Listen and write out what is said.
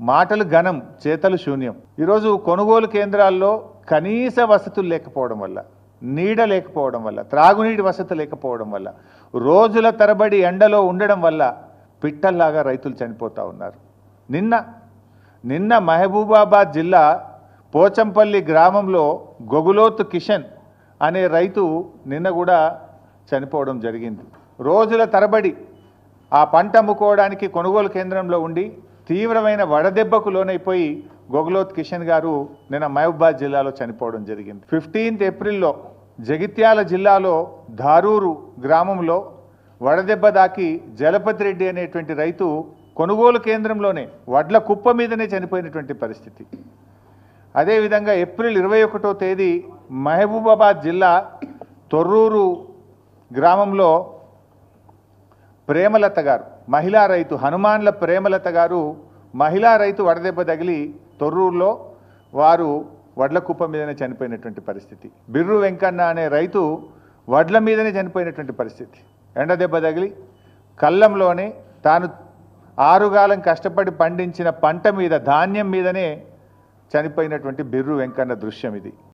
మాటలు ఘనం, చేతలు శూన్యం. ఈరోజు కొనుగోలు కేంద్రాల్లో కనీస వసతులు లేకపోవడం వల్ల, నీడ లేకపోవడం వల్ల, త్రాగునీటి వసతి లేకపోవడం వల్ల, రోజుల తరబడి ఎండలో ఉండడం వల్ల పిట్టల్లాగా రైతులు చనిపోతూ ఉన్నారు. నిన్న మహబూబాబాద్ జిల్లా పోచంపల్లి గ్రామంలో గొగులోతు కిషన్ అనే రైతు నిన్న కూడా చనిపోవడం జరిగింది. రోజుల తరబడి ఆ పంట అమ్ముకోవడానికి కొనుగోలు కేంద్రంలో ఉండి తీవ్రమైన వడదెబ్బకు లోనైపోయి గొగులోత్ కిషన్ గారు నిన్న మహబూబాబాద్ జిల్లాలో చనిపోవడం జరిగింది. 15 ఏప్రిల్లో జగిత్యాల జిల్లాలో ధారూరు గ్రామంలో వడదెబ్బ దాకి జలపతి రెడ్డి అనేటువంటి రైతు కొనుగోలు కేంద్రంలోనే వడ్ల కుప్ప మీదనే చనిపోయినటువంటి పరిస్థితి. అదేవిధంగా ఏప్రిల్ 21వ తేదీ మహబూబాబాద్ జిల్లా తొర్రూరు గ్రామంలో ప్రేమలత గారు, మహిళా రైతు, హనుమాన్ల ప్రేమలత గారు మహిళా రైతు వడదెబ్బ తగిలి తొర్రూరులో వారు వడ్ల కుప్ప మీదనే చనిపోయినటువంటి పరిస్థితి. బిర్రు వెంకన్న అనే రైతు వడ్ల మీదనే చనిపోయినటువంటి పరిస్థితి. ఎండదెబ్బ తగిలి కళ్ళంలోనే తాను ఆరుగాలం కష్టపడి పండించిన పంట మీద, ధాన్యం మీదనే చనిపోయినటువంటి బిర్రు వెంకన్న దృశ్యం ఇది.